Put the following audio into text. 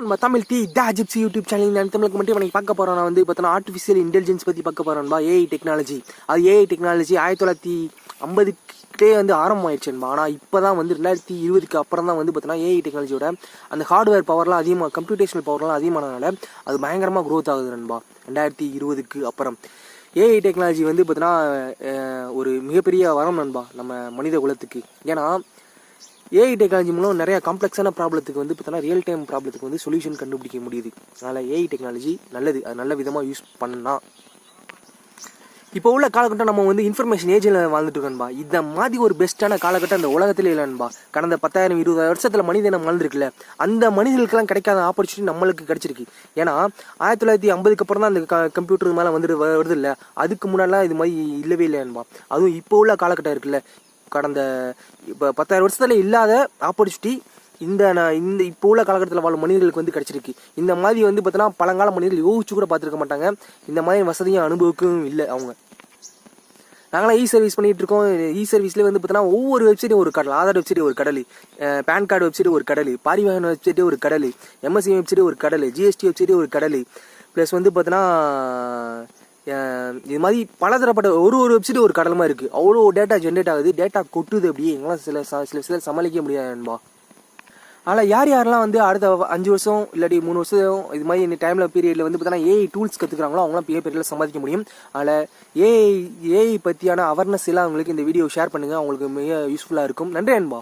நம்ம Tamil the Gypsy YouTube channel தமிழுக்கு மட்டும் எனக்கு பார்க்க போகிறோம். நான் வந்து பார்த்தோன்னா ஆர்டிஃபிஷியல் இன்டெலிஜென்ஸ் பற்றி பார்க்க போகிறேன்பா. AI technology. அது ஏஐ டெக்னாலஜி 1950 வந்து ஆரம்பமாயிடுச்சுன்பா. ஆனால் இப்போ தான் வந்து 2020 அப்புறம் தான் வந்து பார்த்தோன்னா ஏஐ டெக்னாலஜியோட அந்த ஹார்ட்வேர் பவர்லாம் அதிகமாக, கம்ப்யூட்டேஷனல் பவர்லாம் அதிகமானதுனால அது பயங்கரமாக க்ரோத் ஆகுது நண்பா. 2020 அப்புறம் ஏஐ டெக்னாலஜி வந்து பார்த்தோன்னா ஒரு மிகப்பெரிய வரம் நண்பா நம்ம மனித குலத்துக்கு. ஏன்னா ஏஐ டெக்னாலஜி மூலம் நிறையா காம்ப்ளெக்ஸான ப்ராப்ளத்துக்கு வந்து பார்த்தோன்னா ரியல் டைம் ப்ராப்ளத்துக்கு வந்து சொல்யூஷன் கண்டுபிடிக்க முடியுது. அதனால் ஏஐ டெக்னாலஜி நல்லது, அது நல்ல விதமாக யூஸ் பண்ணால். இப்போ உள்ள காலகட்டம் நம்ம வந்து இன்ஃபர்மேஷன் ஏஜில் வாழ்ந்துட்டு இருக்கோன்பா. இந்த மாதிரி ஒரு பெஸ்ட்டான காலகட்டம் அந்த உலகத்தில் இல்லைன்பா. கடந்த 10,000-20,000 வருஷத்தில் மனிதனம் வாழ்ந்துருக்குல்ல, அந்த மனிதர்களுக்கெல்லாம் கிடைக்காத ஆப்பர்ச்சுனிட்டி நம்மளுக்கு கிடைச்சிருக்கு. ஏன்னா 1950 அப்புறம் தான் அந்த கம்ப்யூட்டர் மேலே வருது இல்லை. அதுக்கு முன்னாடிலாம் இது மாதிரி இல்லவே இல்லைன்பா. அதுவும் இப்போ உள்ள காலகட்டம் இருக்குல்ல, கடந்த இப்போ 10,000 வருஷத்துல இல்லாத ஆப்பர்ச்சுனிட்டி இந்த இப்போ உள்ள காலகட்டத்தில் வாழும் மனிதர்களுக்கு வந்து கிடச்சிருக்கு. இந்த மாதிரி வந்து பார்த்தோன்னா பழங்கால மனிதர்கள் யோசிச்சு கூட பார்த்துருக்க மாட்டாங்க. இந்த மாதிரி வசதியும் அனுபவிக்கவும் இல்லை அவங்க. நாங்களாம் இ சர்வீஸ் பண்ணிகிட்டு இருக்கோம். இ சர்வீஸ்லேயே வந்து பார்த்தோன்னா ஒவ்வொரு வெப்சைட்டும் ஒரு கடல். ஆதார் வெப்சைட் ஒரு கடல், பேன் கார்டு வெப்சைட் ஒரு கடல், பாரிவாகன் வெப்சைட்டே ஒரு கடல், எம்எஸ்சி வெப்சைட் ஒரு கடல், ஜிஎஸ்டி வெப்சைட்டே ஒரு கடல். ப்ளஸ் வந்து பார்த்தோன்னா இது மாதிரி பலதரப்பட்ட ஒரு வெப்சைட் ஒரு கடலமாக இருக்குது. அவ்வளோ டேட்டா ஜென்ரேட் ஆகுது, டேட்டா கொட்டுது. அப்படியே எங்களாம் சில சமாளிக்க முடியாதுன்பா. ஆனால் யாரெல்லாம் வந்து அடுத்த 5 வருஷம் இல்லாட்டி 3 வருஷம் இது மாதிரி இந்த டைமில் பீரியடில் வந்து பார்த்தோன்னா ஏஐ டூல்ஸ் கற்றுக்குறாங்களோ அவங்களாம் பெரிய பெரிய சம்பாதிக்க முடியும். அதில் ஏஐ பற்றியான அவேர்னஸ் எல்லாம் அவங்களுக்கு இந்த வீடியோ ஷேர் பண்ணுங்கள். அவங்களுக்கு மிக யூஸ்ஃபுல்லாக இருக்கும். நன்றி அன்பா.